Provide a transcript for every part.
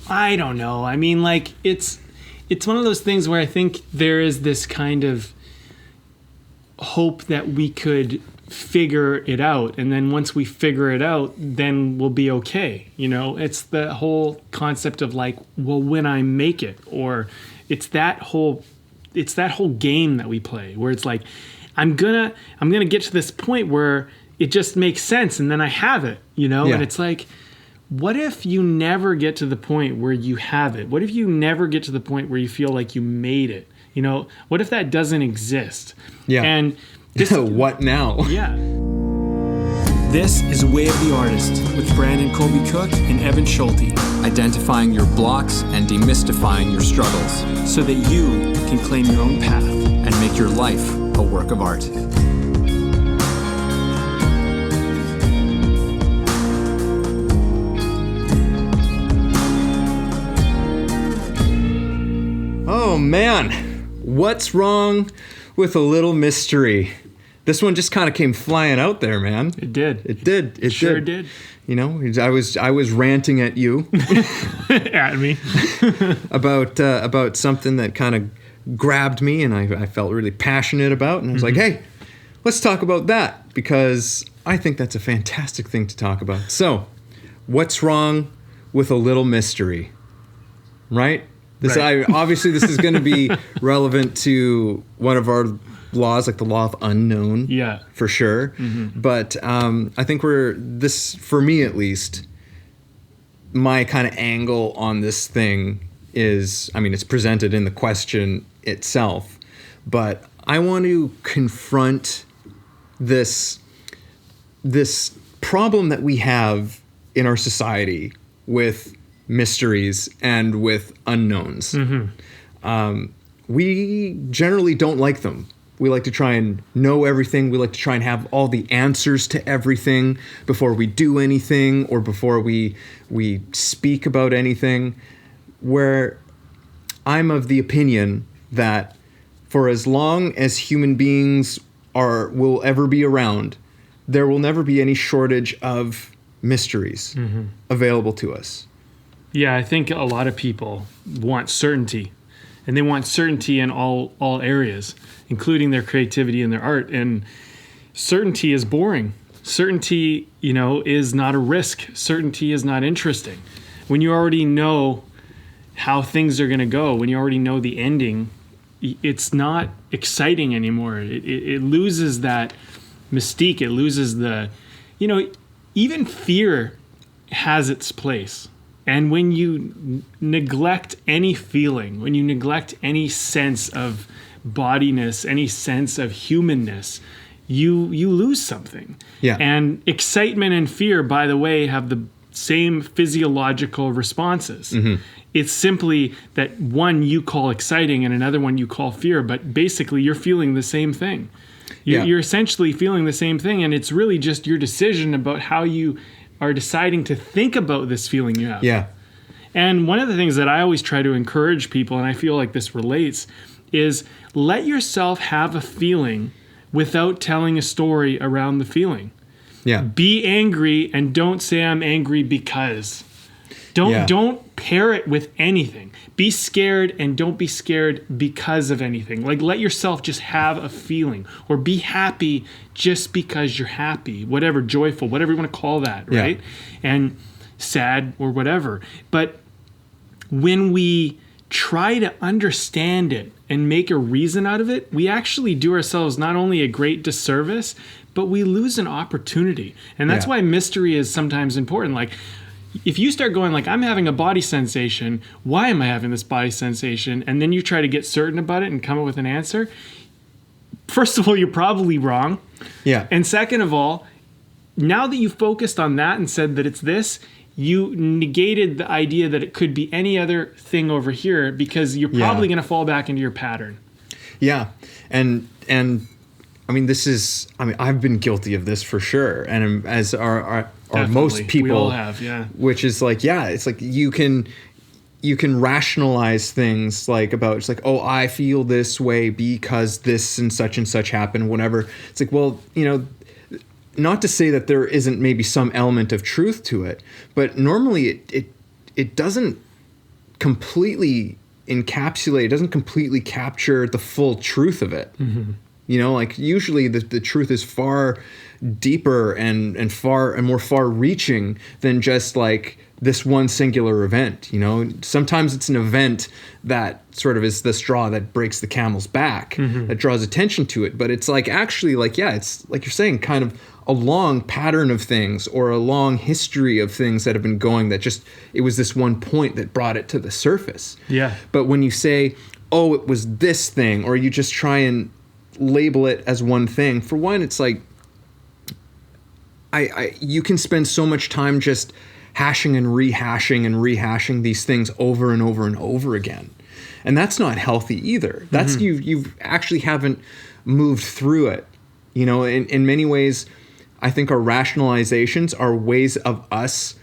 I don't know. I mean, like, it's one of those things where I think there is this kind of hope that we could figure it out, and then once we figure it out, then we'll be okay. You know, it's the whole concept of like, well, when I make it, or it's that whole game that we play where it's like, I'm gonna get to this point where it just makes sense, and then I have it, you know. Yeah. And it's like, what if you never get to the point where you have it? What if you never get to the point where you feel like you made it? You know, what if that doesn't exist? Yeah. And this, what now? yeah. This is Way of the Artist with Brandon Colby Cook and Evan Schulte, Identifying your blocks and demystifying your struggles so that you can claim your own path. and make your life a work of art. Oh man, what's wrong with a little mystery? This one just kind of came flying out there, man. It did. It sure did. You know, I was ranting at you At me. about something that kind of grabbed me, and I felt really passionate about, and I was like, hey, let's talk about that, because I think that's a fantastic thing to talk about. So, what's wrong with a little mystery? Right? Right. Obviously, this is going to be relevant to one of our laws, like the law of unknown. Yeah. For sure. Mm-hmm. But I think for me at least, my kind of angle on this thing is, I mean, it's presented in the question itself, but I want to confront this problem that we have in our society with mysteries and with unknowns. Mm-hmm. We generally don't like them. We like to try and know everything. We like to try and have all the answers to everything before we do anything or before we speak about anything. Where I'm of the opinion that for as long as human beings will ever be around, there will never be any shortage of mysteries available to us. Yeah, I think a lot of people want certainty, and they want certainty in all areas, including their creativity and their art. And certainty is boring. Certainty, is not a risk. Certainty is not interesting. When you already know how things are going to go, when you already know the ending, it's not exciting anymore. It loses that mystique. It loses even fear has its place. And when you neglect any feeling, when you neglect any sense of bodiness, any sense of humanness, you lose something. Yeah. And excitement and fear, by the way, have the same physiological responses. Mm-hmm. It's simply that one you call exciting and another one you call fear, but basically you're feeling the same thing. You're essentially feeling the same thing, and it's really just your decision about how you are deciding to think about this feeling you have. Yeah. And one of the things that I always try to encourage people, and I feel like this relates, is let yourself have a feeling without telling a story around the feeling. Yeah. Be angry and don't say I'm angry because. Don't pair it with anything. Be scared and don't be scared because of anything. Like, let yourself just have a feeling, or be happy just because you're happy, whatever, joyful, whatever you want to call that, right? Yeah. And sad or whatever. But when we try to understand it and make a reason out of it, we actually do ourselves not only a great disservice, but we lose an opportunity. And that's why mystery is sometimes important. Like, if you start going like, I'm having a body sensation, why am I having this body sensation? And then you try to get certain about it and come up with an answer. First of all, you're probably wrong. Yeah. And second of all, now that you focused on that and said that it's this, you negated the idea that it could be any other thing over here, because you're probably going to fall back into your pattern. Yeah. And I mean, I've been guilty of this for sure. And as are most people, we all have, yeah. Which is like, it's like you can rationalize things like about, it's like, oh, I feel this way because this and such happened, whatever. It's like, well, not to say that there isn't maybe some element of truth to it, but normally it doesn't completely encapsulate, it doesn't completely capture the full truth of it. You know, like usually the truth is far deeper and more far reaching than just like this one singular event. You know, sometimes it's an event that sort of is the straw that breaks the camel's back, that draws attention to it. But it's like actually like, yeah, it's like you're saying, kind of a long pattern of things or a long history of things that have been going, that just, it was this one point that brought it to the surface. Yeah. But when you say, oh, it was this thing, or you just try and label it as one thing, for one, it's like, you can spend so much time just hashing and rehashing these things over and over and over again. And that's not healthy either. That's you actually haven't moved through it. You know, in many ways, I think our rationalizations are ways of us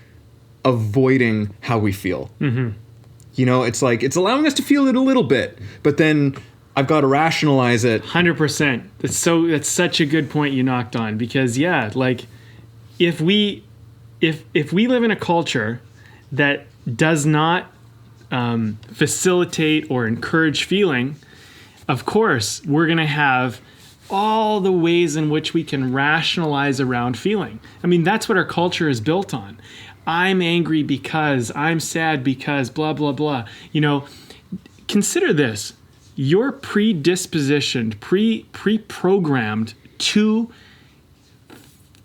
avoiding how we feel. You know, it's like, it's allowing us to feel it a little bit, but then I've got to rationalize it. 100%. That's such a good point you knocked on, because yeah, like if we live in a culture that does not facilitate or encourage feeling, of course, we're going to have all the ways in which we can rationalize around feeling. I mean, that's what our culture is built on. I'm angry because, I'm sad because, blah, blah, blah. You know, consider this. You're predispositioned, pre-programmed to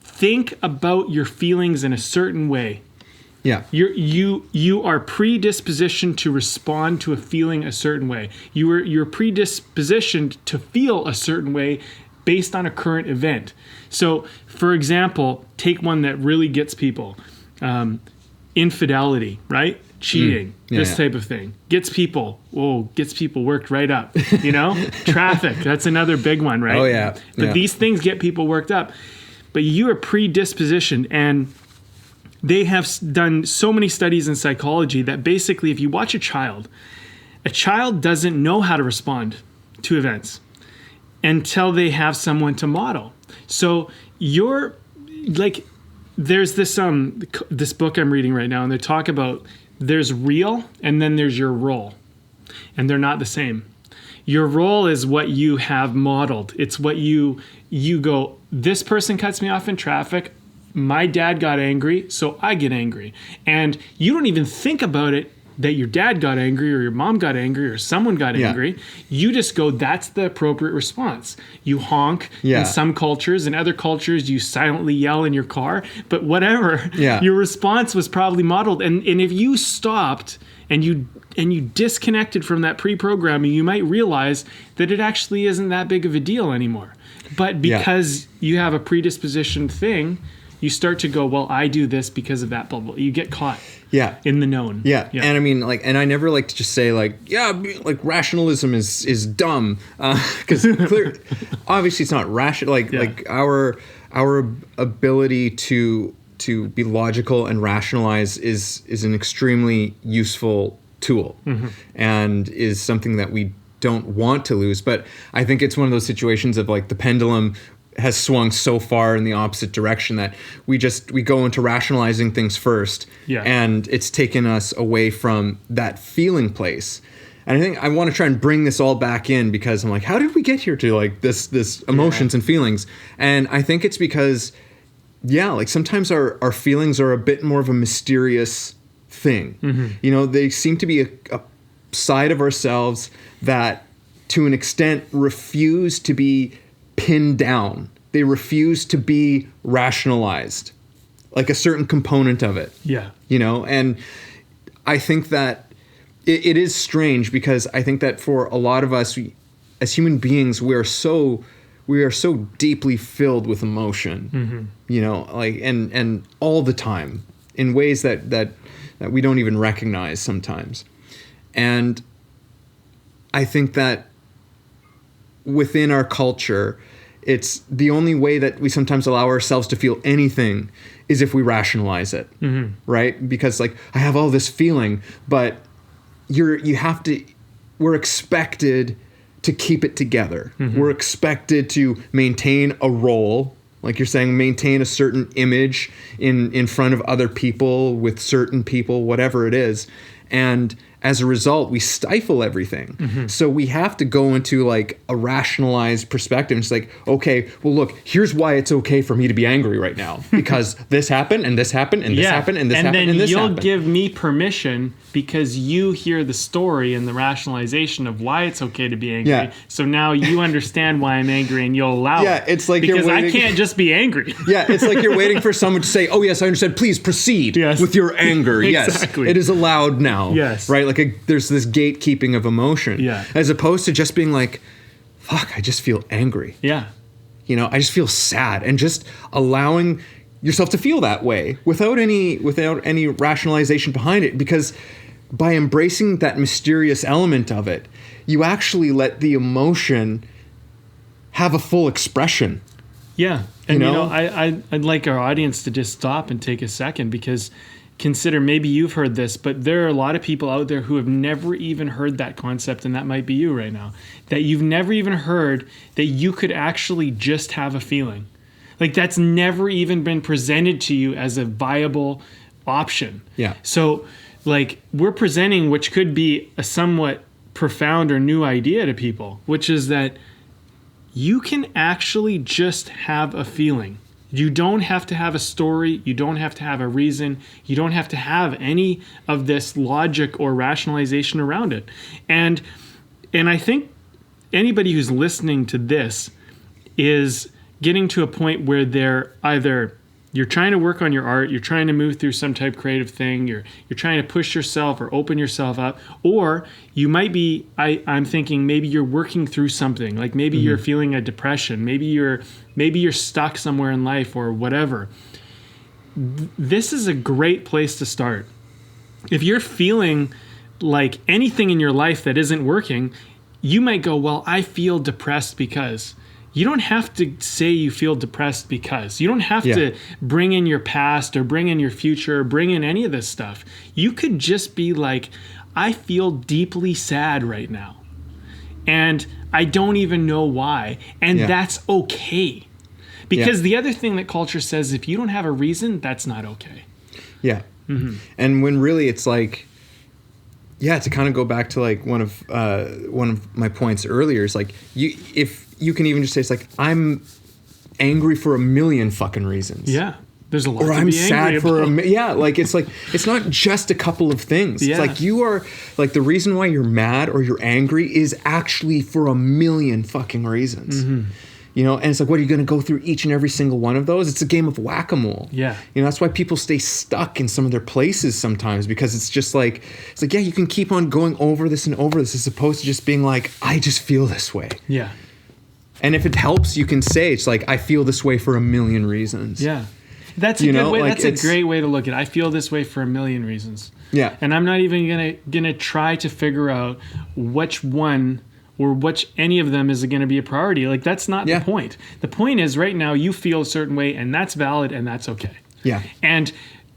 think about your feelings in a certain way. Yeah. You are predispositioned to respond to a feeling a certain way. You're predispositioned to feel a certain way based on a current event. So, for example, take one that really gets people. Infidelity, right? Cheating, this type of thing. Gets people worked right up, you know? Traffic, that's another big one, right? Oh, yeah. But these things get people worked up. But you are predispositioned, and they have done so many studies in psychology that basically if you watch a child doesn't know how to respond to events until they have someone to model. So you're like, there's this book I'm reading right now, and they talk about there's real and then there's your role, and they're not the same. Your role is what you have modeled. It's what you go, this person cuts me off in traffic, my dad got angry, so I get angry. And you don't even think about it that your dad got angry or your mom got angry or someone got angry. You just go, that's the appropriate response. You honk in some cultures. In other cultures, you silently yell in your car. But whatever, your response was probably modeled. And if you stopped and you disconnected from that pre-programming, you might realize that it actually isn't that big of a deal anymore. But because you have a predispositioned thing, you start to go, well, I do this because of that, blah, blah. You get caught in the known. Yeah. And I mean, like, and I never like to just say like, like rationalism is dumb. Because obviously it's not rational. Like our ability to be logical and rationalize is an extremely useful tool, and is something that we don't want to lose. But I think it's one of those situations of like the pendulum has swung so far in the opposite direction that we go into rationalizing things first, and it's taken us away from that feeling place. And I think I want to try and bring this all back in, because I'm like, how did we get here to like this emotions and feelings? And I think it's because like sometimes our feelings are a bit more of a mysterious thing. You know, they seem to be a side of ourselves that to an extent refuse to be pinned down. They refuse to be rationalized, like a certain component of it. You know, and I think that it is strange, because I think that for a lot of us, as human beings, we are so deeply filled with emotion, you know, like, and all the time in ways that we don't even recognize sometimes. And I think that within our culture, it's the only way that we sometimes allow ourselves to feel anything is if we rationalize it, right? Because like, I have all this feeling, but we're expected to keep it together. We're expected to maintain a role, like you're saying, maintain a certain image in front of other people, with certain people, whatever it is. And as a result, we stifle everything. So we have to go into like a rationalized perspective. It's like, okay, well, look, here's why it's okay for me to be angry right now, because this happened and this happened and this happened and this happened and this happened. And then you'll give me permission because you hear the story and the rationalization of why it's okay to be angry. Yeah. So now you understand why I'm angry and you'll allow it. Yeah, it's like because you're waiting. I can't just be angry. Yeah, it's like you're waiting for someone to say, "Oh yes, I understand. Please proceed with your anger." Exactly. Yes, it is allowed now. Yes, right. Like there's this gatekeeping of emotion. Yeah. As opposed to just being like, "Fuck, I just feel angry." Yeah. You know, I just feel sad, and just allowing yourself to feel that way without any rationalization behind it, because by embracing that mysterious element of it, you actually let the emotion have a full expression. Yeah. And, I'd like our audience to just stop and take a second, because consider, maybe you've heard this, but there are a lot of people out there who have never even heard that concept, and that might be you right now, that you've never even heard that you could actually just have a feeling. Like that's never even been presented to you as a viable option. Yeah. So like we're presenting, which could be a somewhat profound or new idea to people, which is that you can actually just have a feeling. You don't have to have a story. You don't have to have a reason. You don't have to have any of this logic or rationalization around it. And I think anybody who's listening to this is getting to a point where they're either you're trying to work on your art, you're trying to move through some type of creative thing, you're trying to push yourself or open yourself up, or you might be, I'm thinking maybe you're working through something, like maybe you're feeling a depression, maybe you're stuck somewhere in life or whatever. This is a great place to start. If you're feeling like anything in your life that isn't working, you might go, well, I feel depressed because. You don't have to say you feel depressed because. You don't have to bring in your past or bring in your future or bring in any of this stuff. You could just be like, I feel deeply sad right now. And I don't even know why. And that's okay. Because the other thing that culture says, if you don't have a reason, that's not okay. Yeah. And when really it's like, to kind of go back to like one of my points earlier is like, if you can even just say, it's like, I'm angry for a million fucking reasons. Yeah. There's a lot or to I'm be sad angry for about. like it's not just a couple of things. Yeah. It's like you are like the reason why you're mad or you're angry is actually for a million fucking reasons. You know, and it's like, what are you going to go through each and every single one of those? It's a game of whack-a-mole. Yeah. You know, that's why people stay stuck in some of their places sometimes, because it's just like, you can keep on going over this and over this as opposed to just being like, I just feel this way. Yeah. And if it helps, you can say, it's like, I feel this way for a million reasons. Yeah. That's a good way. Like, that's a great way to look at it. I feel this way for a million reasons. Yeah. And I'm not even gonna try to figure out which one or which any of them is going to be a priority. Like, that's not the point. The point is right now you feel a certain way, and that's valid, and that's okay. Yeah. And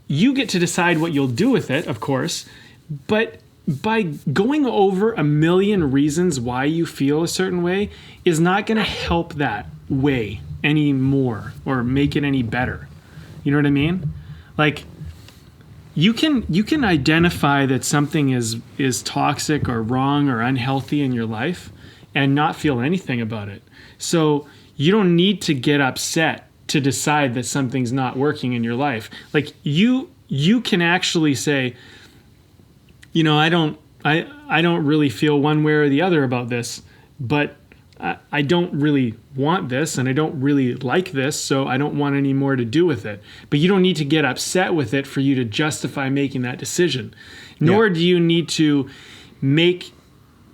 you get to decide what you'll do with it, of course, but by going over a million reasons why you feel a certain way is not going to help that way any more or make it any better. You know what I mean? Like, you can identify that something is toxic or wrong or unhealthy in your life and not feel anything about it. So you don't need to get upset to decide that something's not working in your life. Like, you can actually say, you know, I don't really feel one way or the other about this, but I don't really want this and I don't really like this, so I don't want any more to do with it. But you don't need to get upset with it for you to justify making that decision. Nor do you need to make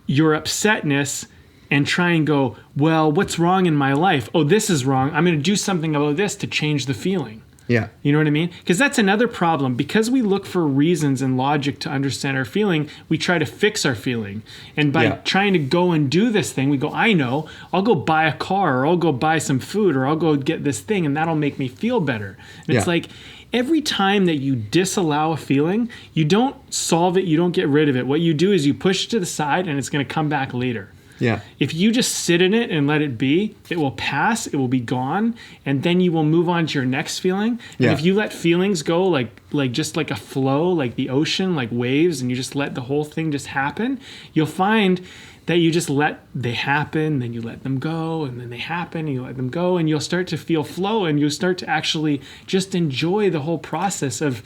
your upsetness and try and go, well, what's wrong in my life? Oh, this is wrong. I'm going to do something about this to change the feeling. Yeah. You know what I mean? Because that's another problem. Because we look for reasons and logic to understand our feeling, we try to fix our feeling. And by trying to go and do this thing, we go, I know, I'll go buy a car, or I'll go buy some food, or I'll go get this thing, and that'll make me feel better. And it's like, every time that you disallow a feeling, you don't solve it, you don't get rid of it. What you do is you push it to the side, and it's going to come back later. Yeah. If you just sit in it and let it be, it will pass, it will be gone, and then you will move on to your next feeling. And Yeah. if you let feelings go like just like a flow, like the ocean, like waves, and you just let the whole thing just happen, you'll find that you just let they happen, then you let them go, and then they happen, and you let them go, and you'll start to feel flow, and you'll start to actually just enjoy the whole process of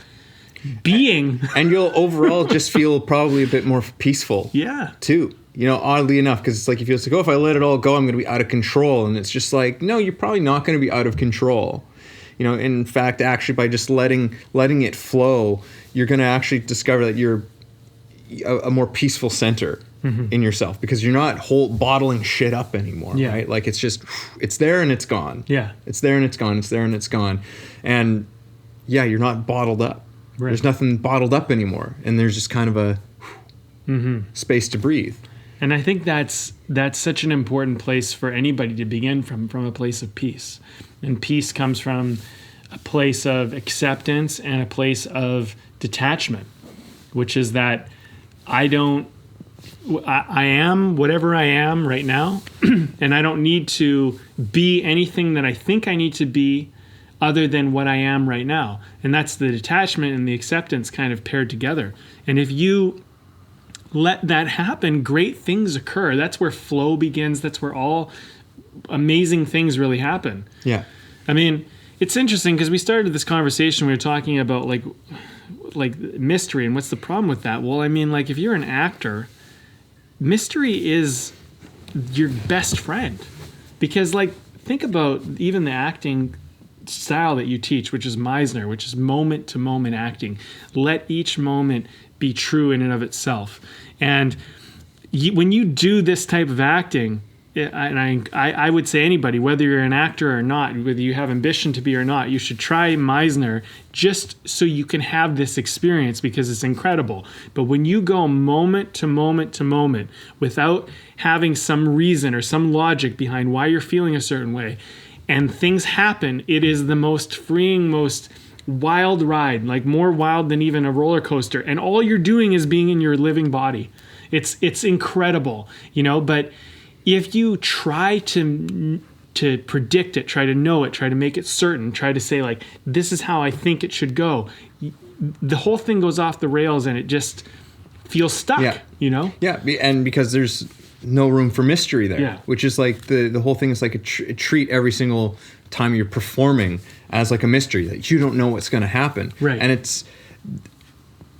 being. And you'll overall just feel probably a bit more peaceful. Yeah. Too. You know, oddly enough, because it's like if you just like, oh, if I let it all go, I'm going to be out of control. And it's just like, no, you're probably not going to be out of control. You know, in fact, actually, by just letting it flow, you're going to actually discover that you're a more peaceful center in yourself, because you're not bottling shit up anymore, Yeah. right? Like it's just, it's there and it's gone. Yeah. It's there and it's gone. It's there and it's gone. And yeah, you're not bottled up. Right. There's nothing bottled up anymore. And there's just kind of a space to breathe. And I think that's such an important place for anybody to begin from a place of peace. And peace comes from a place of acceptance and a place of detachment, which is that I am whatever I am right now, and I don't need to be anything that I think I need to be other than what I am right now. And that's the detachment and the acceptance kind of paired together. And if you let that happen, great things occur. That's where flow begins. That's where all amazing things really happen. Yeah. I mean, it's interesting because we started this conversation, we were talking about like mystery and what's the problem with that. Well, I mean, like if you're an actor, mystery is your best friend, because like think about even the acting style that you teach, which is Meisner, which is moment to moment acting. Let each moment be true in and of itself. And when you do this type of acting, and I would say anybody, whether you're an actor or not, whether you have ambition to be or not, you should try Meisner just so you can have this experience, because it's incredible. But when you go moment to moment to moment without having some reason or some logic behind why you're feeling a certain way, and things happen, it is the most freeing, most wild ride, like more wild than even a roller coaster. And all you're doing is being in your living body. It's incredible, you know, but if you try to predict it, try to know it, try to make it certain, try to say like, this is how I think it should go, the whole thing goes off the rails and it just feels stuck, you know? Yeah, and because there's no room for mystery there, Yeah. which is like the whole thing is like a treat every single time you're performing as like a mystery that you don't know what's going to happen. Right.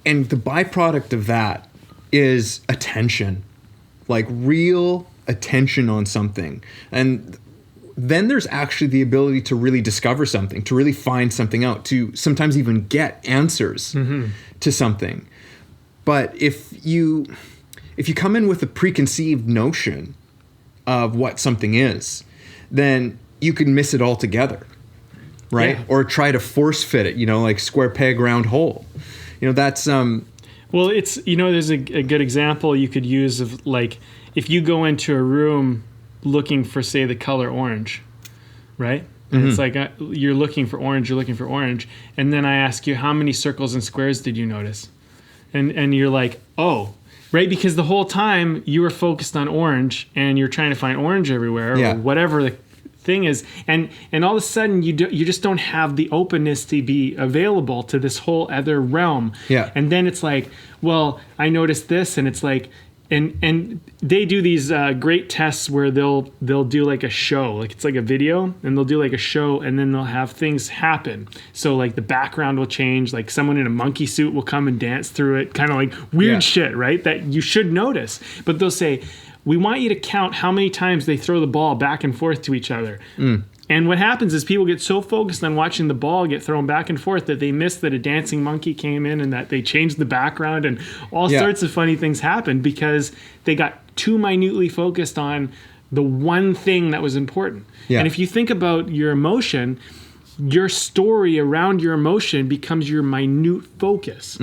And the byproduct of that is attention, like real attention on something. And then there's actually the ability to really discover something, to really find something out, to sometimes even get answers to something. But if you come in with a preconceived notion of what something is, then you can miss it altogether, right? Yeah. Or try to force fit it, you know, like square peg, round hole. You know, that's Well, it's, you know, there's a good example you could use of like, if you go into a room looking for, say, the color orange, right? And it's like, you're looking for orange, and then I ask you, how many circles and squares did you notice? And you're like, oh, right? Because the whole time you were focused on orange and you're trying to find orange everywhere, or whatever the thing is, and all of a sudden you just don't have the openness to be available to this whole other realm. Yeah. And then it's like, well, I noticed this, and it's like, and they do these great tests where they'll do like a show, like it's like a video, and they'll do like a show, and then they'll have things happen. So like the background will change, like someone in a monkey suit will come and dance through it, kind of like weird shit, right? That you should notice. But they'll say, we want you to count how many times they throw the ball back and forth to each other. And what happens is people get so focused on watching the ball get thrown back and forth that they miss that a dancing monkey came in and that they changed the background, and all sorts of funny things happened because they got too minutely focused on the one thing that was important. Yeah. And if you think about your emotion, your story around your emotion becomes your minute focus.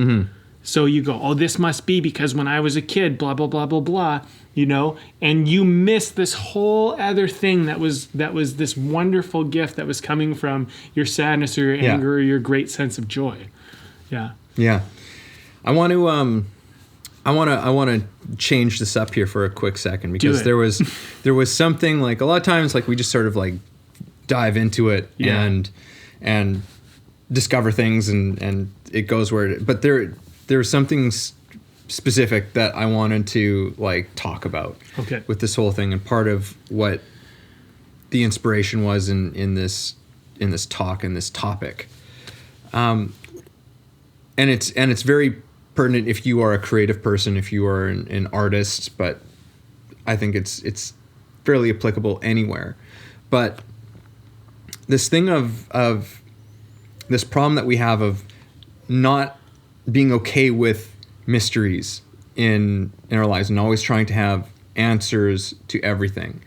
So you go, oh, this must be because when I was a kid, blah, blah, blah, blah, blah, you know, and you miss this whole other thing that was this wonderful gift that was coming from your sadness or your anger or your great sense of joy. Yeah. Yeah. I want to I want to change this up here for a quick second, because there was something, like, a lot of times, like, we just sort of like dive into it and discover things and it goes where it, but there's something specific that I wanted to, like, talk about with this whole thing, and part of what the inspiration was in this talk and this topic, and it's very pertinent if you are a creative person, if you are an artist, but I think it's fairly applicable anywhere. But this thing of this problem that we have of not being okay with mysteries in our lives and always trying to have answers to everything.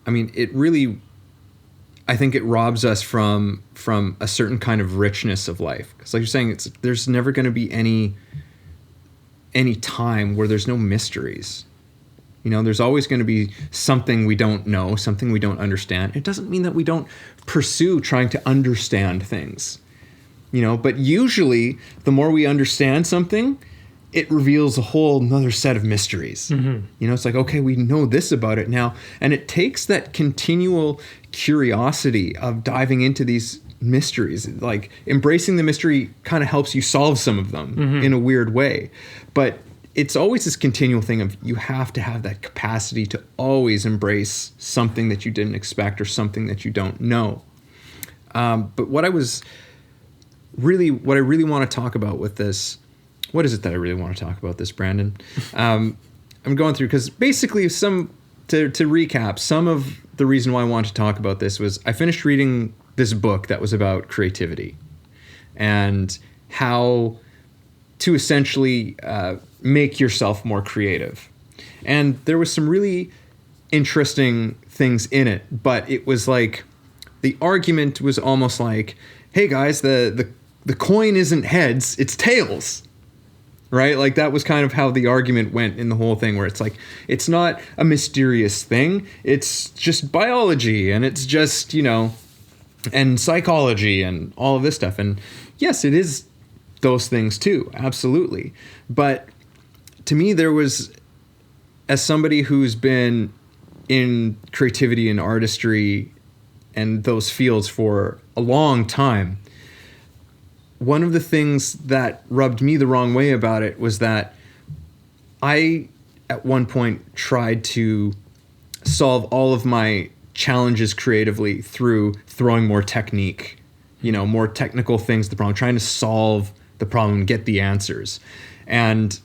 I mean, it really, I think it robs us from a certain kind of richness of life. Because, like you're saying, there's never going to be any time where there's no mysteries. You know, there's always going to be something we don't know, something we don't understand. It doesn't mean that we don't pursue trying to understand things, you know, but usually the more we understand something, it reveals a whole another set of mysteries. Mm-hmm. You know, it's like, okay, we know this about it now. And it takes that continual curiosity of diving into these mysteries. Like, embracing the mystery kind of helps you solve some of them in a weird way. But it's always this continual thing of, you have to have that capacity to always embrace something that you didn't expect or something that you don't know. But what I really want to talk about with this, what is it that I really want to talk about this, Brandon? I'm going through, because basically to recap, some of the reason why I wanted to talk about this was I finished reading this book that was about creativity and how to essentially make yourself more creative. And there was some really interesting things in it, but it was like, the argument was almost like, hey guys, the coin isn't heads, it's tails. Right? Like, that was kind of how the argument went in the whole thing, where it's like, it's not a mysterious thing, it's just biology, and it's just, you know, and psychology and all of this stuff. And yes, it is those things too, absolutely. But to me, there was, as somebody who's been in creativity and artistry and those fields for a long time, one of the things that rubbed me the wrong way about it was that I, at one point, tried to solve all of my challenges creatively through throwing more technique, you know, more technical things to the problem, trying to solve the problem and get the answers. And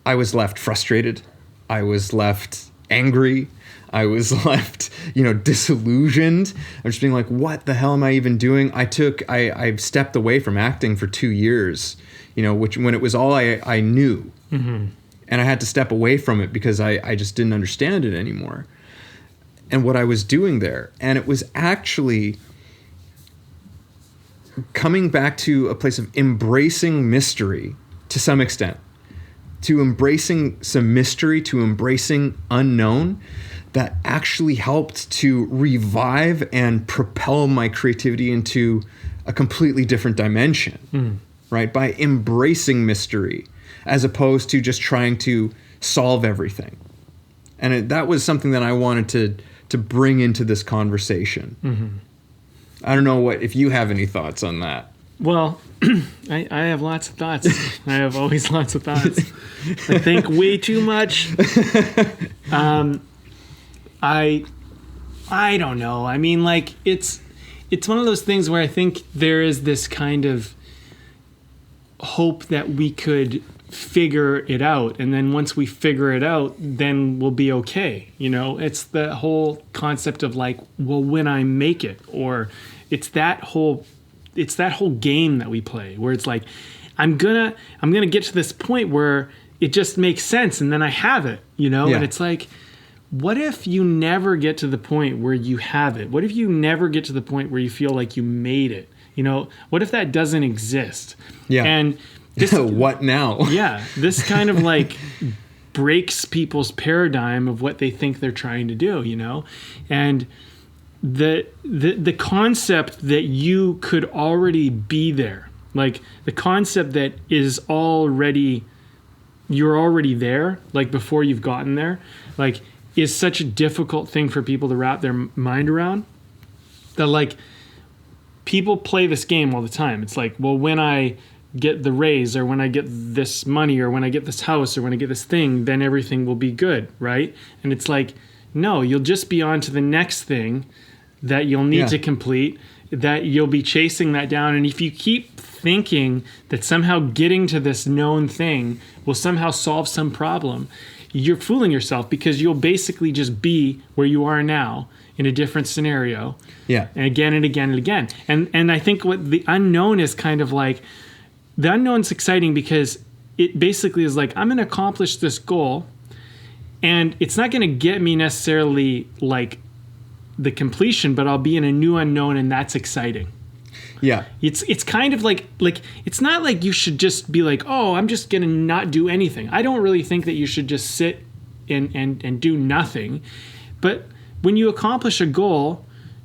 I was left frustrated. I was left angry. I was left, you know, disillusioned. I'm just being like, what the hell am I even doing? I stepped away from acting for 2 years, you know, when it was all I knew. Mm-hmm. And I had to step away from it because I just didn't understand it anymore. And what I was doing there. And it was actually coming back to a place of embracing mystery to some extent, to embracing some mystery, to embracing unknown, that actually helped to revive and propel my creativity into a completely different dimension, right? By embracing mystery as opposed to just trying to solve everything. And that was something that I wanted to bring into this conversation. Mm-hmm. I don't know if you have any thoughts on that. Well, I have lots of thoughts. I have always lots of thoughts. I think way too much. I don't know. I mean, like, it's one of those things where I think there is this kind of hope that we could figure it out, and then once we figure it out, then we'll be okay. You know, it's the whole concept of like, well, when I make it, or it's that whole game that we play where it's like, I'm gonna get to this point where it just makes sense, and then I have it, you know. Yeah. And it's like, what if you never get to the point where you have it? What if you never get to the point where you feel like you made it? You know, what if that doesn't exist? Yeah. And this, what now? Yeah. This kind of like breaks people's paradigm of what they think they're trying to do, you know? And the concept that you could already be there, like the concept that is already you're already there, like before you've gotten there, like is such a difficult thing for people to wrap their mind around, that like people play this game all the time. It's like, well, when I get the raise, or when I get this money, or when I get this house, or when I get this thing, then everything will be good, right? And it's like, no, you'll just be on to the next thing that you'll need to complete, that you'll be chasing that down. And if you keep thinking that somehow getting to this known thing will somehow solve some problem, you're fooling yourself, because you'll basically just be where you are now in a different scenario. Yeah. And again and again and again. And I think what the unknown is kind of like, the unknown's exciting because it basically is like, I'm going to accomplish this goal, and it's not going to get me necessarily like the completion, but I'll be in a new unknown, and that's exciting. Yeah. It's kind of like it's not like you should just be like, oh, I'm just going to not do anything. I don't really think that you should just sit and do nothing. But when you accomplish a goal,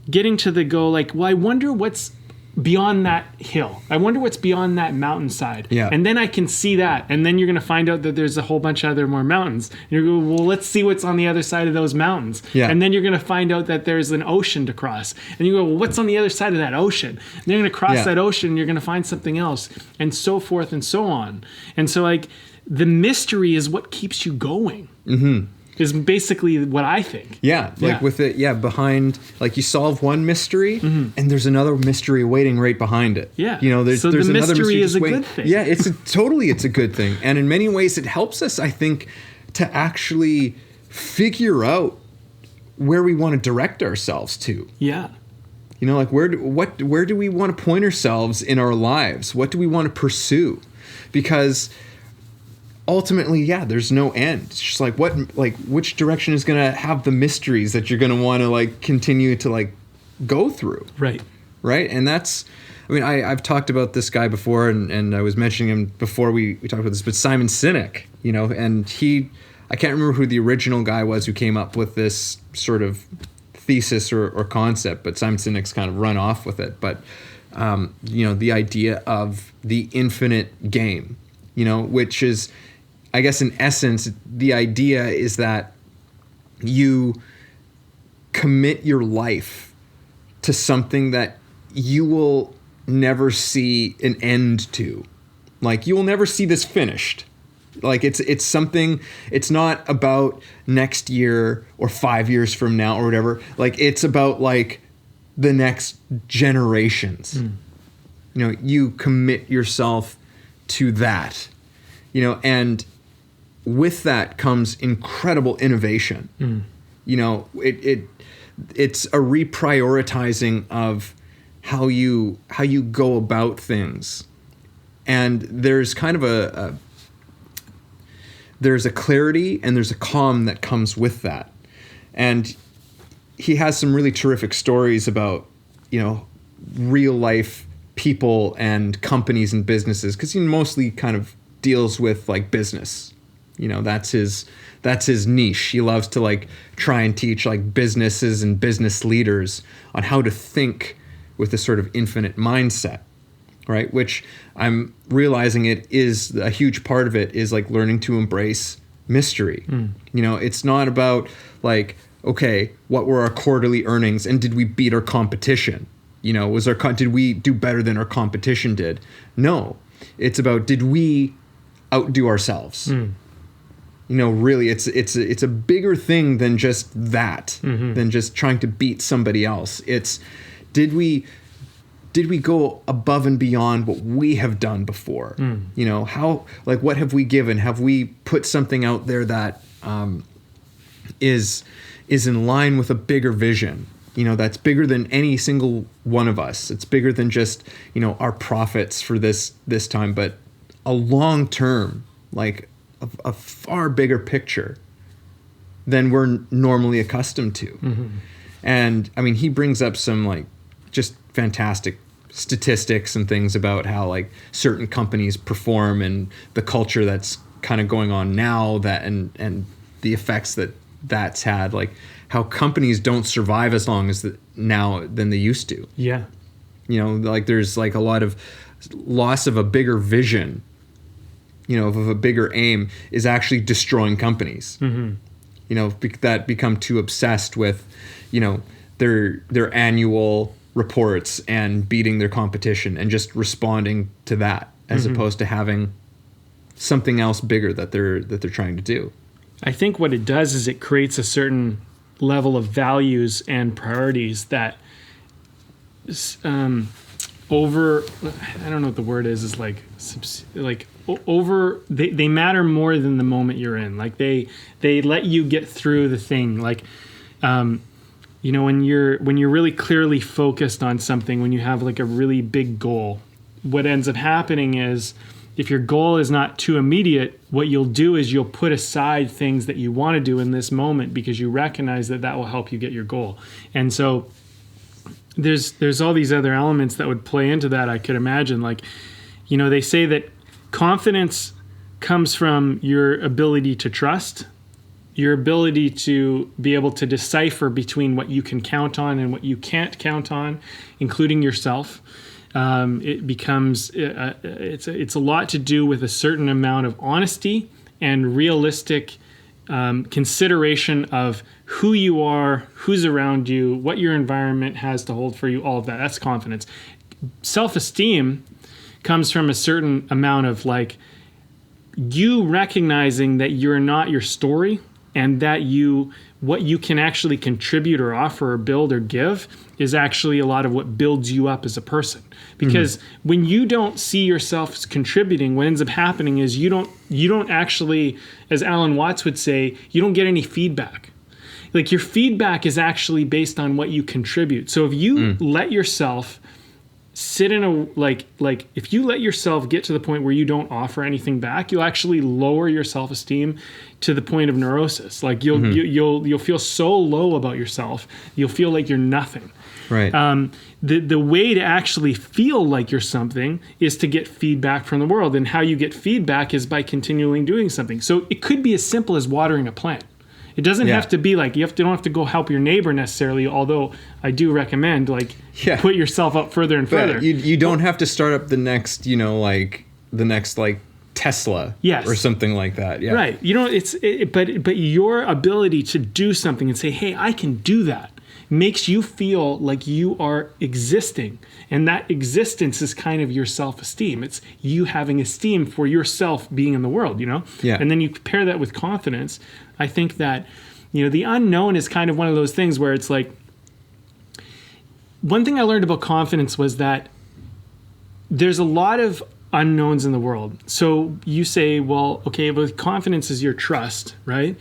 getting to the goal, like, well, I wonder what's beyond that hill. I wonder what's beyond that mountainside. Yeah. And then I can see that. And then you're going to find out that there's a whole bunch of other more mountains. And you're going, well, let's see what's on the other side of those mountains. Yeah. And then you're going to find out that there's an ocean to cross. And you go, well, what's on the other side of that ocean? And you're going to cross that ocean, and you're going to find something else, and so forth and so on. And so like the mystery is what keeps you going. Mm-hmm. Is basically what I think. Yeah, like with it, behind, like you solve one mystery, and there's another mystery waiting right behind it. Yeah. You know, there's the another mystery is a waiting. good thing. Yeah, it's a good thing. And in many ways it helps us, I think, to actually figure out where we want to direct ourselves to. Yeah. You know, like where do we want to point ourselves in our lives? What do we want to pursue? Because ultimately, there's no end. It's just like which direction is going to have the mysteries that you're going to want to like continue to like go through. Right. And that's, I mean, I've talked about this guy before, and I was mentioning him before we talked about this, but Simon Sinek, you know, and I can't remember who the original guy was who came up with this sort of thesis or concept, but Simon Sinek's kind of run off with it. But, you know, the idea of the infinite game, you know, which is, I guess in essence, the idea is that you commit your life to something that you will never see an end to. Like, you will never see this finished. Like, it's something, it's not about next year or 5 years from now or whatever. Like, it's about like the next generations. You know, you commit yourself to that, you know, and with that comes incredible innovation. You know, it's a reprioritizing of how you go about things, and there's kind of there's a clarity and there's a calm that comes with that. And he has some really terrific stories about, you know, real life people and companies and businesses, because he mostly kind of deals with like business. You know, that's his niche. He loves to like try and teach like businesses and business leaders on how to think with a sort of infinite mindset, right? Which I'm realizing it is a huge part of it is like learning to embrace mystery. You know, it's not about like, okay, what were our quarterly earnings and did we beat our competition? You know, did we do better than our competition did? No, it's about, did we outdo ourselves? You know, really, it's a bigger thing than just that, than just trying to beat somebody else. It's, did we go above and beyond what we have done before? You know, how, like, what have we given? Have we put something out there that is in line with a bigger vision? You know, that's bigger than any single one of us. It's bigger than just, you know, our profits for this time, but a long term, like a far bigger picture than we're normally accustomed to. And I mean, he brings up some like just fantastic statistics and things about how like certain companies perform and the culture that's kind of going on now, that and the effects that's had, like how companies don't survive as long as now than they used to. Yeah. You know, like there's like a lot of loss of a bigger vision of a bigger aim is actually destroying companies. That become too obsessed with, their annual reports and beating their competition and just responding to that as opposed to having something else bigger that they're trying to do. I think what it does is it creates a certain level of values and priorities that over, I don't know what the word is over, they matter more than the moment you're in. Like they let you get through the thing. Like, when you're really clearly focused on something, when you have like a really big goal, what ends up happening is, if your goal is not too immediate, what you'll do is you'll put aside things that you want to do in this moment because you recognize that will help you get your goal. And so there's all these other elements that would play into that, I could imagine. Like, they say that confidence comes from your ability to trust, your ability to be able to decipher between what you can count on and what you can't count on, including yourself. It becomes, it's a lot to do with a certain amount of honesty and realistic consideration of who you are, who's around you, what your environment has to hold for you, all of that. That's confidence. Self-esteem comes from a certain amount of like you recognizing that you're not your story and that what you can actually contribute or offer or build or give is actually a lot of what builds you up as a person. Because when you don't see yourself as contributing, what ends up happening is you don't actually, as Alan Watts would say, you don't get any feedback. Like your feedback is actually based on what you contribute. So if you let yourself sit in if you let yourself get to the point where you don't offer anything back, you'll actually lower your self-esteem to the point of neurosis. Like you'll feel so low about yourself, you'll feel like you're nothing. Right. The way to actually feel like you're something is to get feedback from the world, and how you get feedback is by continually doing something. So it could be as simple as watering a plant. It doesn't have to be like you don't have to go help your neighbor necessarily, although I do recommend put yourself up further and further. You don't have to start up the next, Tesla or something like that. Yeah. Right. But your ability to do something and say, hey, I can do that, makes you feel like you are existing. And that existence is kind of your self-esteem. It's you having esteem for yourself being in the world, Yeah. And then you pair that with confidence. I think that, the unknown is kind of one of those things where it's like, one thing I learned about confidence was that there's a lot of unknowns in the world. So you say, well, okay, but confidence is your trust, right?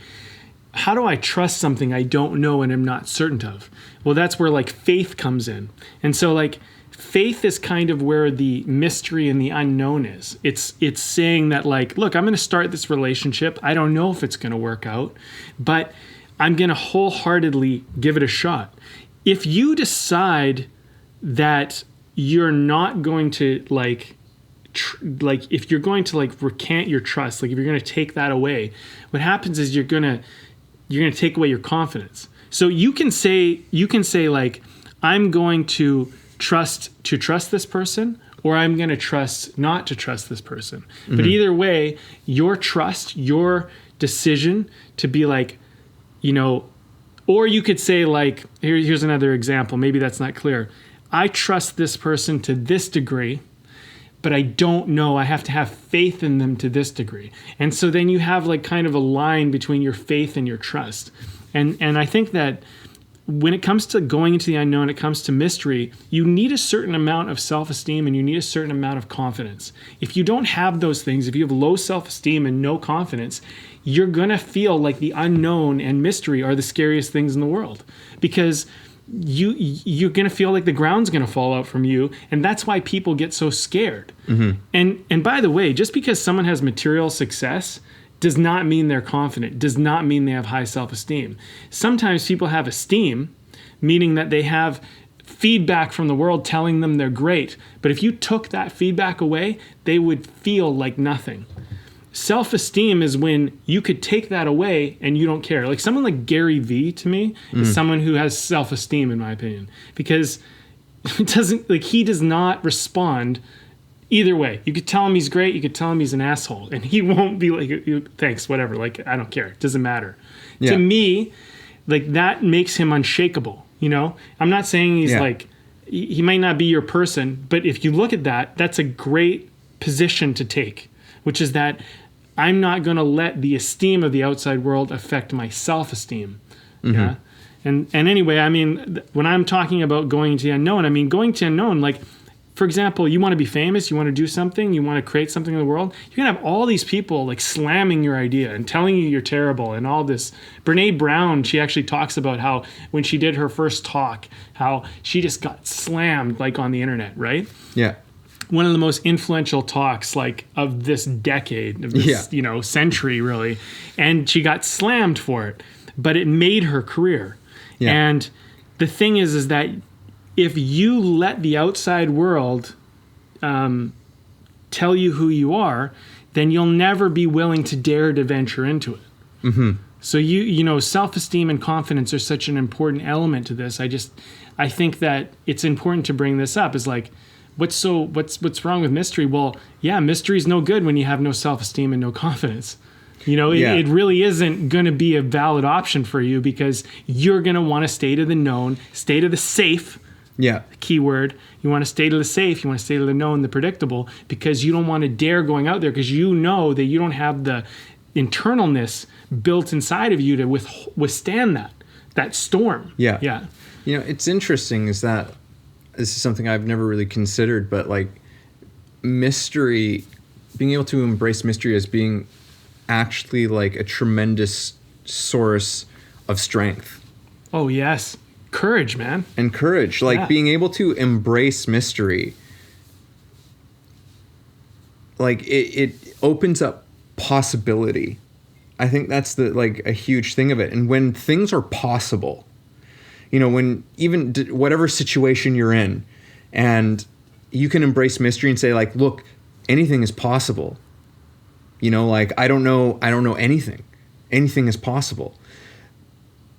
How do I trust something I don't know and am not certain of? Well, that's where faith comes in. And so faith is kind of where the mystery and the unknown is. It's saying that look, I'm going to start this relationship. I don't know if it's going to work out, but I'm going to wholeheartedly give it a shot. If you decide that you're not going to if you're going to recant your trust, if you're going to take that away, what happens is you're going to take away your confidence. So you can say I'm going to trust this person, or I'm going to trust not to trust this person. Mm-hmm. But either way, your trust, your decision to be or you could say here's another example. Maybe that's not clear. I trust this person to this degree, but I don't know. I have to have faith in them to this degree. And so then you have kind of a line between your faith and your trust. And I think that when it comes to going into the unknown, it comes to mystery, you need a certain amount of self-esteem and you need a certain amount of confidence. If you don't have those things, if you have low self-esteem and no confidence, you're going to feel like the unknown and mystery are the scariest things in the world, because you're going to feel like the ground's going to fall out from you. And that's why people get so scared. Mm-hmm. And by the way, just because someone has material success does not mean they're confident, does not mean they have high self-esteem. Sometimes people have esteem, meaning that they have feedback from the world telling them they're great. But if you took that feedback away, they would feel like nothing. Self-esteem is when you could take that away and you don't care. Someone like Gary Vee, to me, is someone who has self-esteem, in my opinion, because he does not respond. Either way, you could tell him he's great. You could tell him he's an asshole, and he won't be like, thanks, whatever. Like, I don't care. It doesn't matter. Yeah. To me, like, that makes him unshakable. You know, I'm not saying he's like, he might not be your person, but if you look at that, that's a great position to take, which is that I'm not going to let the esteem of the outside world affect my self-esteem. Mm-hmm. Yeah. And anyway, I mean, when I'm talking about going to the unknown, I mean, going to unknown, like, for example, you want to be famous, you want to do something, you want to create something in the world, you're going to have all these people like slamming your idea and telling you you're terrible and all this. Brene Brown, she actually talks about how when she did her first talk, how she just got slammed like on the internet, right? Yeah. One of the most influential talks like of this decade, of this, you know, century really. And she got slammed for it, but it made her career. Yeah. And the thing is that if you let the outside world tell you who you are, then you'll never be willing to dare to venture into it. Mm-hmm. So you know, self-esteem and confidence are such an important element to this. I think that it's important to bring this up. Is like, what's wrong with mystery? Well, yeah, mystery is no good when you have no self-esteem and no confidence. You know, it really isn't going to be a valid option for you because you're going to want to stay to the known, stay to the safe. Yeah. Keyword. You want to stay to the safe. You want to stay to the known, the predictable, because you don't want to dare going out there because you know that you don't have the internalness built inside of you to withstand that storm. Yeah. Yeah. You know, it's interesting is that this is something I've never really considered, but like mystery, being able to embrace mystery as being actually like a tremendous source of strength. Oh, yes. Courage, man. And courage. Like being able to embrace mystery. Like it opens up possibility. I think that's like a huge thing of it. And when things are possible, you know, when even whatever situation you're in and you can embrace mystery and say like, look, anything is possible. You know, like, I don't know anything. Anything is possible.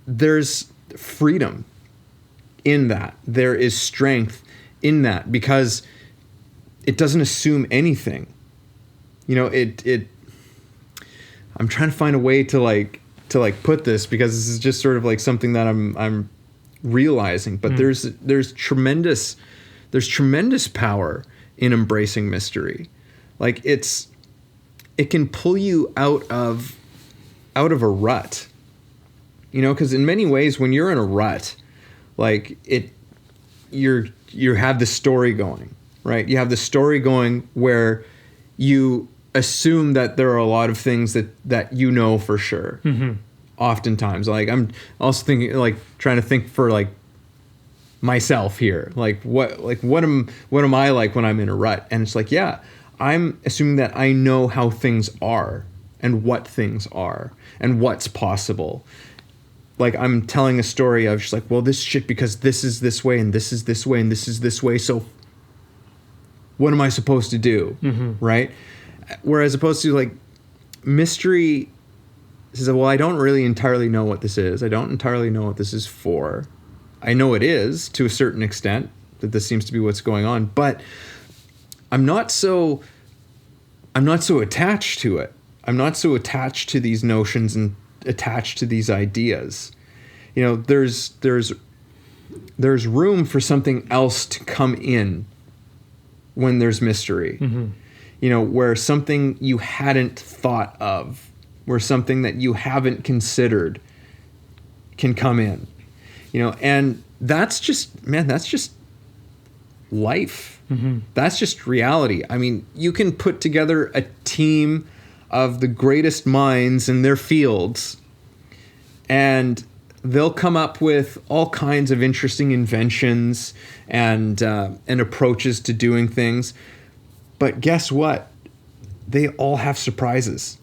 There's freedom in that. There is strength in that because it doesn't assume anything. You know, I'm trying to find a way to put this because this is just sort of like something that I'm realizing, but there's tremendous power in embracing mystery. Like it can pull you out of a rut, you know, because in many ways when you're in a rut, like you have the story going, right? You have the story going where you assume that there are a lot of things that you know for sure. Mm-hmm. Oftentimes, like I'm also thinking, like trying to think for like myself here, like what am I like when I'm in a rut? And it's like, yeah, I'm assuming that I know how things are and what things are and what's possible. Like I'm telling a story of just like, well, this shit because this is this way and this is this way and this is this way. So what am I supposed to do? Mm-hmm. Right? Whereas opposed to like mystery says, well, I don't really entirely know what this is. I don't entirely know what this is for. I know it is to a certain extent that this seems to be what's going on, but I'm not so attached to it. I'm not so attached to these notions and attached to these ideas. You know, there's room for something else to come in when there's mystery. Mm-hmm. You know, where something you hadn't thought of, where something that you haven't considered can come in. You know, and that's just life. Mm-hmm. That's just reality. I mean, you can put together a team of the greatest minds in their fields, and they'll come up with all kinds of interesting inventions and approaches to doing things. But guess what? They all have surprises.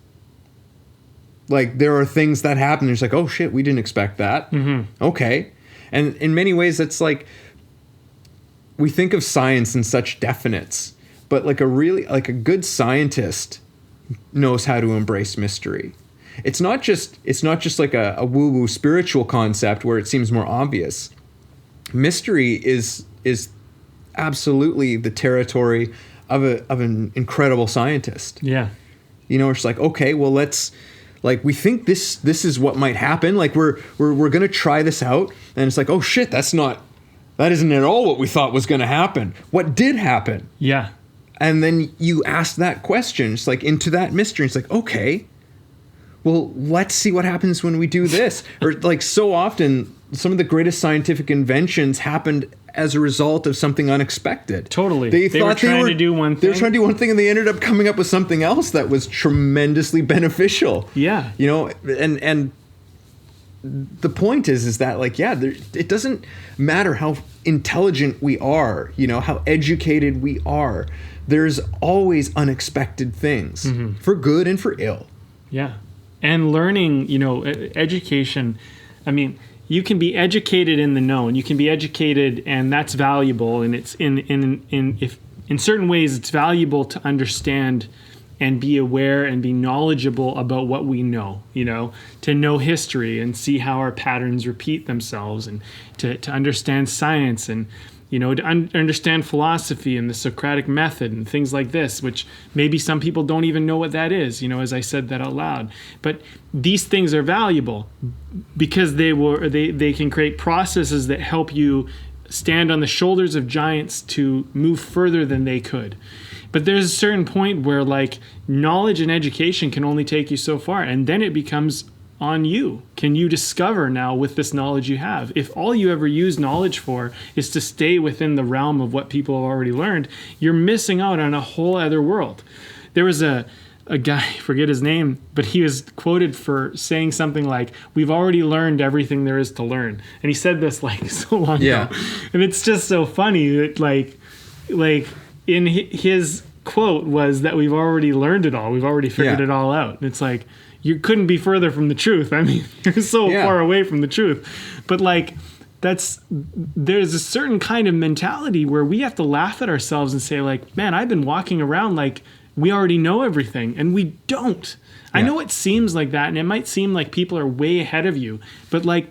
Like there are things that happen. It's like, oh shit, we didn't expect that. Mm-hmm. Okay. And in many ways, it's like we think of science in such definites, but like a good scientist knows how to embrace mystery. It's not just like a woo-woo spiritual concept where it seems more obvious. Mystery is absolutely the territory of an incredible scientist. Yeah. You know, it's like, okay, well, we think this is what might happen. Like we're going to try this out. And it's like, oh shit, that isn't at all what we thought was going to happen. What did happen? Yeah. And then you ask that question. It's like into that mystery. It's like, okay, well, let's see what happens when we do this. Or like so often, some of the greatest scientific inventions happened as a result of something unexpected. Totally. They were trying to do one thing. They were trying to do one thing, and they ended up coming up with something else that was tremendously beneficial. Yeah. You know, and the point is that, like, yeah, it doesn't matter how intelligent we are, you know, how educated we are. There's always unexpected things, for good and for ill. Yeah. And learning, you know, education, I mean, you can be educated in the known. You can be educated, and that's valuable. And it's in certain ways, it's valuable to understand and be aware and be knowledgeable about what we know. You know, to know history and see how our patterns repeat themselves, and to understand science, and you know, to understand philosophy and the Socratic method and things like this, which maybe some people don't even know what that is, you know, as I said that out loud. But these things are valuable because they can create processes that help you stand on the shoulders of giants to move further than they could. But there's a certain point where, like, knowledge and education can only take you so far, and then it becomes on you. Can you discover now with this knowledge you have? If all you ever use knowledge for is to stay within the realm of what people have already learned, you're missing out on a whole other world. There was a guy, I forget his name, but he was quoted for saying something like, "We've already learned everything there is to learn." And he said this like so long ago. And it's just so funny that like in his quote was that we've already learned it all. We've already figured it all out. And it's like, you couldn't be further from the truth. I mean, you're so far away from the truth. But like, there's a certain kind of mentality where we have to laugh at ourselves and say like, man, I've been walking around like we already know everything, and we don't. I know it seems like that, and it might seem like people are way ahead of you, but like,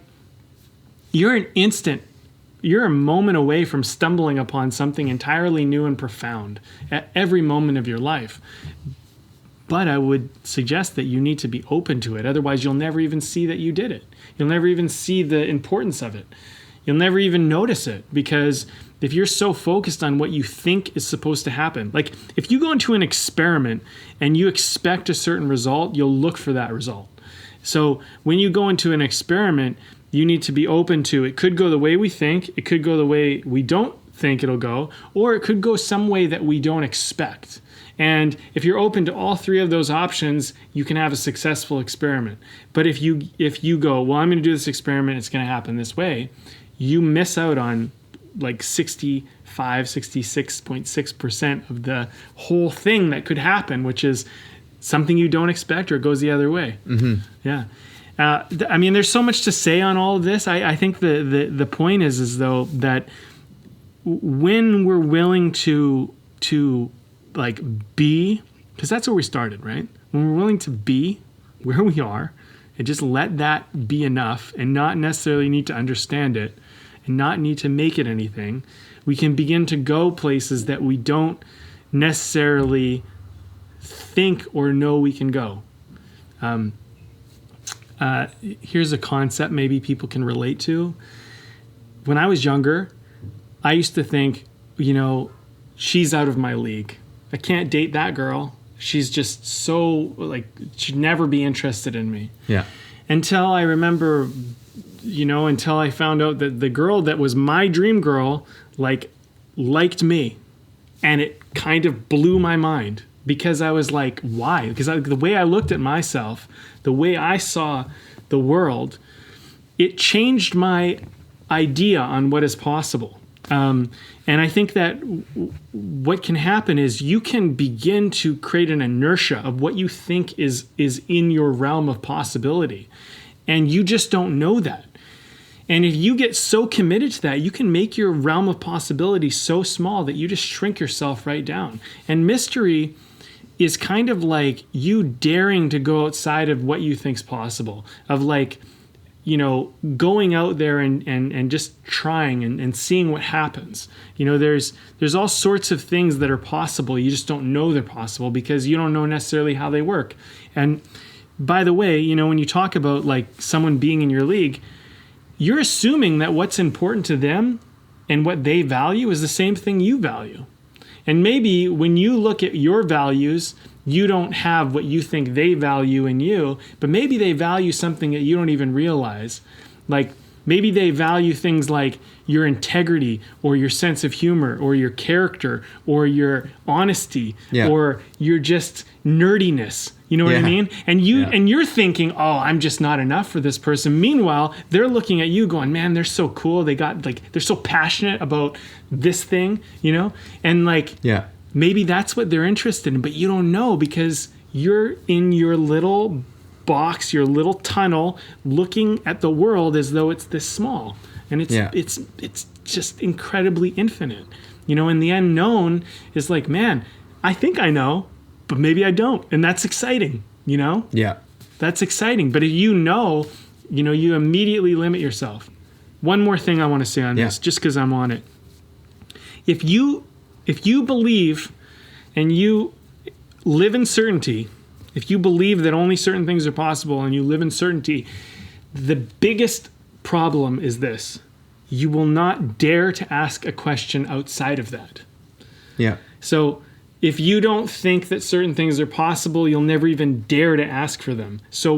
you're a moment away from stumbling upon something entirely new and profound at every moment of your life. But I would suggest that you need to be open to it. Otherwise, you'll never even see that you did it. You'll never even see the importance of it. You'll never even notice it, because if you're so focused on what you think is supposed to happen, like if you go into an experiment and you expect a certain result, you'll look for that result. So when you go into an experiment, you need to be open to it. Could go the way we think, it could go the way we don't think it'll go, or it could go some way that we don't expect. And if you're open to all three of those options, you can have a successful experiment. But if you go, well, I'm going to do this experiment, it's going to happen this way, you miss out on like 66.6% of the whole thing that could happen, which is something you don't expect or it goes the other way. Yeah. I mean, there's so much to say on all of this. I think the point is though that when we're willing to like be, because that's where we started, right? When we're willing to be where we are and just let that be enough and not necessarily need to understand it and not need to make it anything, we can begin to go places that we don't necessarily think or know we can go. Here's a concept maybe people can relate to. When I was younger, I used to think, you know, she's out of my league. I can't date that girl. She's just so, like, she'd never be interested in me. Yeah. Until I remember, you know, until I found out that the girl that was my dream girl, like, liked me. And it kind of blew my mind because I was like, why? Because the way I looked at myself, the way I saw the world, it changed my idea on what is possible. And I think that what can happen is you can begin to create an inertia of what you think is in your realm of possibility. And you just don't know that. And if you get so committed to that, you can make your realm of possibility so small that you just shrink yourself right down. And mystery is kind of like you daring to go outside of what you think's possible, of like going out there and just trying and seeing what happens. There's all sorts of things that are possible. You just don't know they're possible because you don't know necessarily how they work. And by the way, when you talk about like someone being in your league, you're assuming that what's important to them and what they value is the same thing you value. And maybe when you look at your values, you don't have what you think they value in you, but maybe they value something that you don't even realize. Like maybe they value things like your integrity or your sense of humor or your character or your honesty or your just nerdiness. You know what I mean? And you're thinking, oh, I'm just not enough for this person. Meanwhile, they're looking at you going, man, they're so cool. They're so passionate about this thing, and maybe that's what they're interested in, but you don't know because you're in your little box, your little tunnel, looking at the world as though it's this small, and it's just incredibly infinite, and the unknown is like, man, I think I know, but maybe I don't, and that's exciting, that's exciting. But if you immediately limit yourself. One more thing I want to say on this, just because I'm on it. If you believe and you live in certainty, if you believe that only certain things are possible and you live in certainty, the biggest problem is this: you will not dare to ask a question outside of that. Yeah. So if you don't think that certain things are possible, you'll never even dare to ask for them. So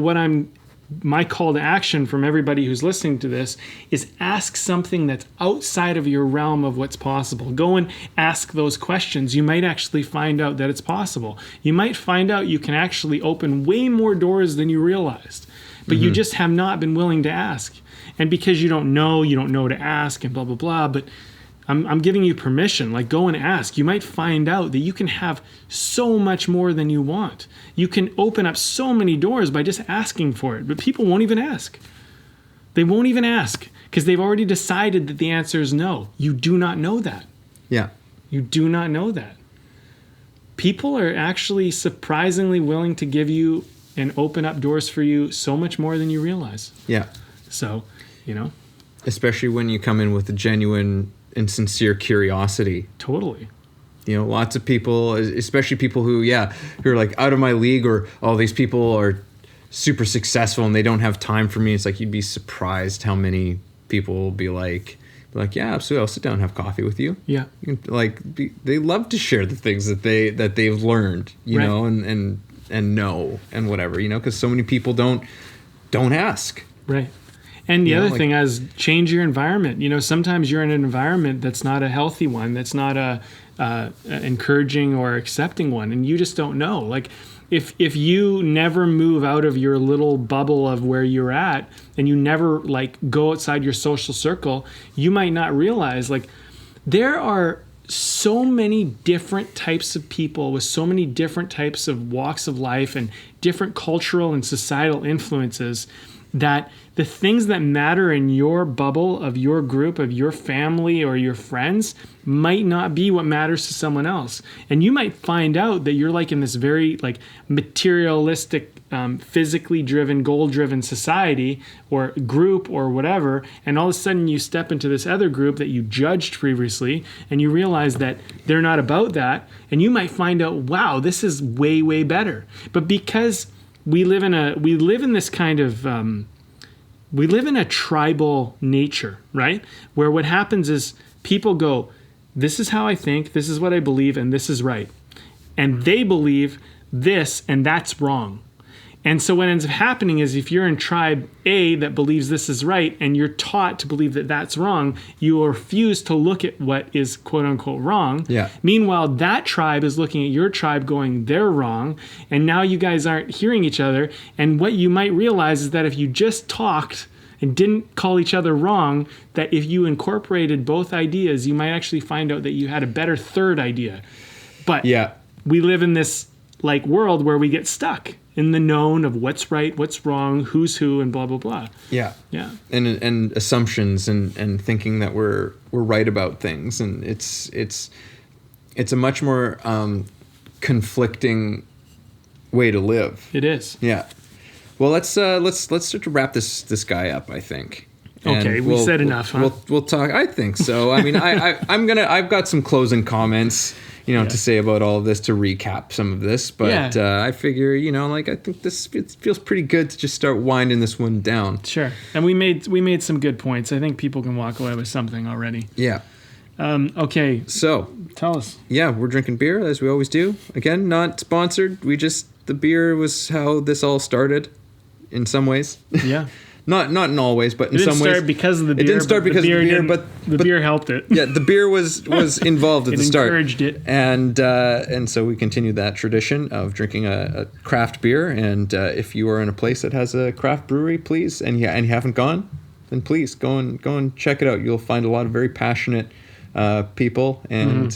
my call to action from everybody who's listening to this is ask something that's outside of your realm of what's possible. Go and ask those questions. You might actually find out that it's possible. You might find out you can actually open way more doors than you realized, but you just have not been willing to ask. And because you don't know to ask and blah, blah, blah, but I'm giving you permission. Like, go and ask. You might find out that you can have so much more than you want. You can open up so many doors by just asking for it. But people won't even ask. They won't even ask because they've already decided that the answer is no. You do not know that. Yeah. You do not know that. People are actually surprisingly willing to give you and open up doors for you so much more than you realize. Yeah. So, especially when you come in with a genuine and sincere curiosity. Totally. Lots of people, especially people who are like out of my league, or, oh, these people are super successful and they don't have time for me. It's like, you'd be surprised how many people will be like, yeah, absolutely, I'll sit down and have coffee with you. Yeah. They love to share the things that they've learned, know, and know and whatever, because so many people don't ask. Right. And the other thing is, change your environment. Sometimes you're in an environment that's not a healthy one, that's not a encouraging or accepting one, and you just don't know. Like, if you never move out of your little bubble of where you're at, and you never go outside your social circle, you might not realize there are so many different types of people with so many different types of walks of life and different cultural and societal influences, that the things that matter in your bubble of your group, of your family or your friends, might not be what matters to someone else. And you might find out that you're in this very materialistic, physically driven, goal driven society or group or whatever. And all of a sudden you step into this other group that you judged previously, and you realize that they're not about that. And you might find out, wow, this is way, way better. But because we live in this kind of we live in a tribal nature, right? Where what happens is people go, this is how I think, this is what I believe, and this is right. And they believe this, and that's wrong. And so what ends up happening is, if you're in tribe A that believes this is right, and you're taught to believe that that's wrong, you will refuse to look at what is quote unquote wrong. Yeah. Meanwhile, that tribe is looking at your tribe going, they're wrong. And now you guys aren't hearing each other. And what you might realize is that if you just talked and didn't call each other wrong, that if you incorporated both ideas, you might actually find out that you had a better third idea. But we live in this world where we get stuck in the known of what's right, what's wrong, who's who, and blah, blah, blah. Yeah. Yeah. And assumptions and thinking that we're right about things. And it's a much more conflicting way to live. It is. Yeah. Well, let's start to wrap this guy up, I think. Okay, we said enough, huh? We'll talk. I think so. I mean, I've got some closing comments, to say about all of this, to recap some of this. But I figure, I think it feels pretty good to just start winding this one down. Sure. And we made some good points. I think people can walk away with something already. Yeah. Okay. So tell us. Yeah, we're drinking beer as we always do. Again, not sponsored. The beer was how this all started, in some ways. Yeah. Not in all ways, but in some ways. It didn't start because of the beer. It didn't start because of the beer, but the beer helped it. Yeah, the beer was involved at the start. It encouraged it. And so we continued that tradition of drinking a craft beer. And if you are in a place that has a craft brewery, please, and you haven't gone, then please go and check it out. You'll find a lot of very passionate people and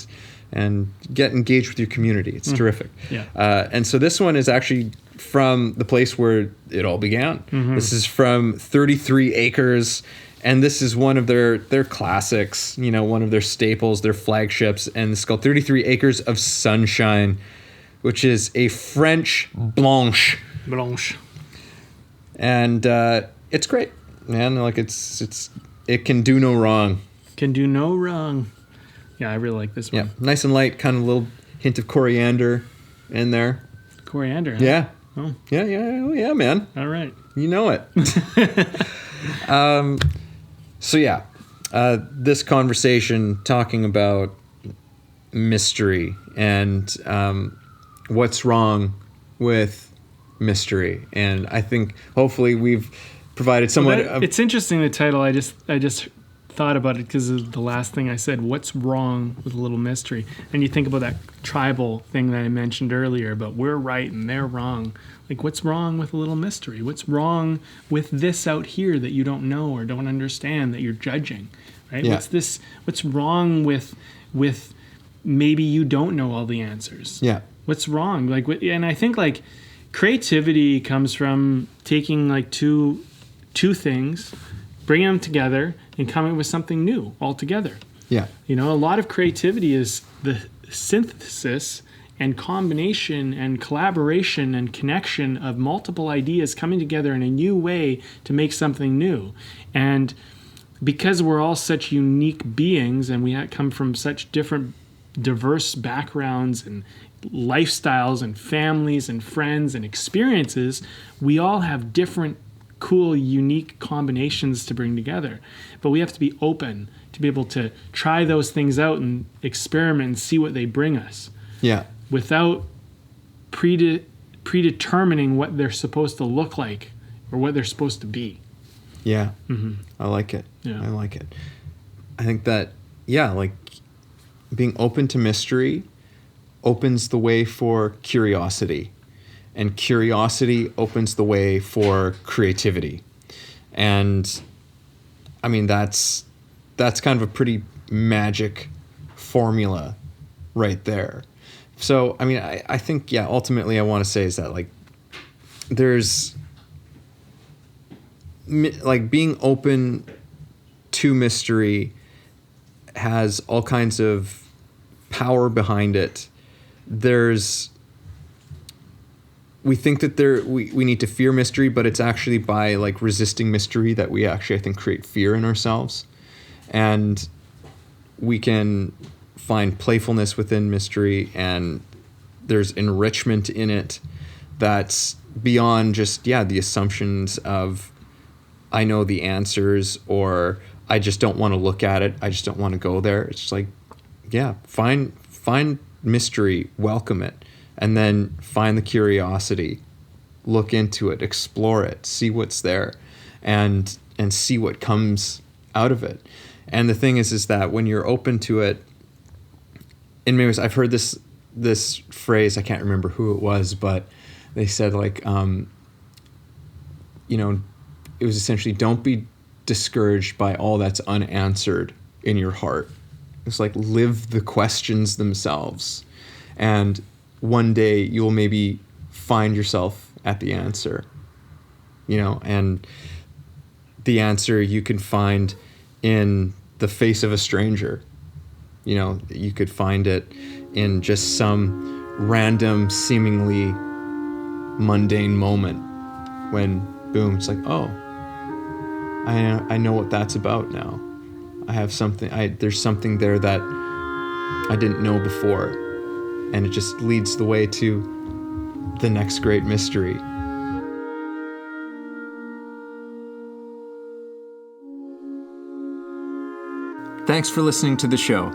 get engaged with your community. It's terrific. Yeah. And so this one is actually from the place where it all began. This is from 33 Acres, and this is one of their classics, one of their staples, their flagships, and it's called 33 Acres of Sunshine, which is a French Blanche. And it's great, man. Like it can do no wrong. Can do no wrong. Yeah, I really like this one. Yeah, nice and light, kind of a little hint of coriander in there. Coriander, huh? Yeah. Oh. Yeah, oh, yeah, man. All right. You know it. This conversation talking about mystery and what's wrong with mystery. And I think hopefully we've provided somewhat of... It's interesting, the title. I just thought about it because of the last thing I said. What's wrong with a little mystery? And you think about that tribal thing that I mentioned earlier about we're right and they're wrong. Like, what's wrong with a little mystery? What's wrong with this out here that you don't know or don't understand that you're judging, right? Yeah. What's wrong with maybe you don't know all the answers? Yeah. What's wrong? And I think creativity comes from taking two things, bringing them together, and coming up with something new altogether. Yeah. A lot of creativity is the synthesis and combination and collaboration and connection of multiple ideas coming together in a new way to make something new. And because we're all such unique beings and we come from such different diverse backgrounds and lifestyles and families and friends and experiences, we all have different cool, unique combinations to bring together. But we have to be open to be able to try those things out and experiment and see what they bring us. Yeah. Without predetermining what they're supposed to look like or what they're supposed to be. Yeah. I like it. Yeah. I like it. I think that, being open to mystery opens the way for curiosity. And curiosity opens the way for creativity. And I mean, that's kind of a pretty magic formula right there. So, I mean, I think, ultimately I want to say is that there's being open to mystery has all kinds of power behind it. We think that we need to fear mystery, but it's actually by resisting mystery that we actually, I think, create fear in ourselves. And we can find playfulness within mystery, and there's enrichment in it that's beyond just, the assumptions of I know the answers or I just don't want to look at it. I just don't want to go there. It's just find mystery, welcome it. And then find the curiosity, look into it, explore it, see what's there, and see what comes out of it. And the thing is that when you're open to it, in many ways, I've heard this phrase, I can't remember who it was, but they said it was essentially, don't be discouraged by all that's unanswered in your heart. It's live the questions themselves. And one day you'll maybe find yourself at the answer, and the answer you can find in the face of a stranger. You could find it in just some random, seemingly mundane moment, when boom, it's like, oh, I know what that's about now. I have something, there's something there that I didn't know before, and it just leads the way to the next great mystery. Thanks for listening to the show.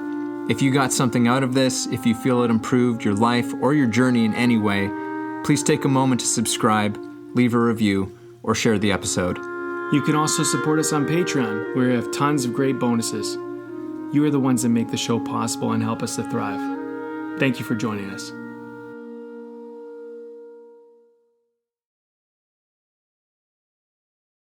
If you got something out of this, if you feel it improved your life or your journey in any way, please take a moment to subscribe, leave a review, or share the episode. You can also support us on Patreon, where we have tons of great bonuses. You are the ones that make the show possible and help us to thrive. Thank you for joining us.